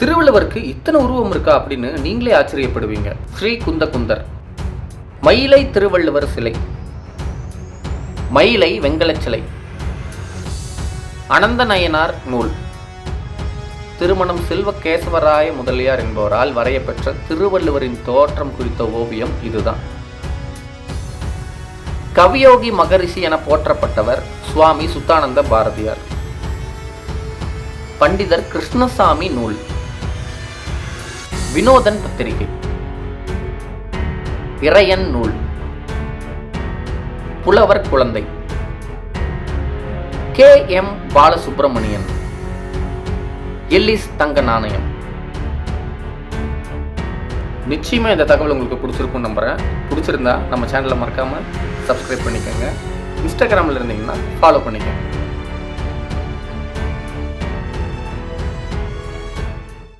திருவள்ளுவருக்கு இத்தனை உருவம் இருக்கா அப்படின்னு நீங்களே ஆச்சரியப்படுவீங்க. ஸ்ரீ குந்தகுந்தர், மயிலை திருவள்ளுவர் சிலை, மயிலை வெங்கலச் சிலை, அனந்த நயனார் நூல், திருமணம் செல்வ கேசவராய முதலியார் என்பவரால் வரையப்பெற்ற திருவள்ளுவரின் தோற்றம் குறித்த ஓவியம் இதுதான். கவியோகி மகரிஷி என போற்றப்பட்டவர் சுவாமி சுத்தானந்த பாரதியார். பண்டிதர் கிருஷ்ணசாமி நூல், வினோதன் பத்திரிகை, இறையன் நூல், புலவர் குழந்தை, K.M. பாலசுப்ரமணியன், எல்லிஸ் தங்க நாணயம். நிச்சயமா இந்த தகவல் உங்களுக்கு பிடிச்சிருக்கும் நம்புறேன். பிடிச்சிருந்தா நம்ம சேனலை மறக்காம சப்ஸ்கிரைப் பண்ணிக்கோங்க. இன்ஸ்டாகிராமில் இருந்தீங்கன்னா ஃபாலோ பண்ணிக்கோங்க.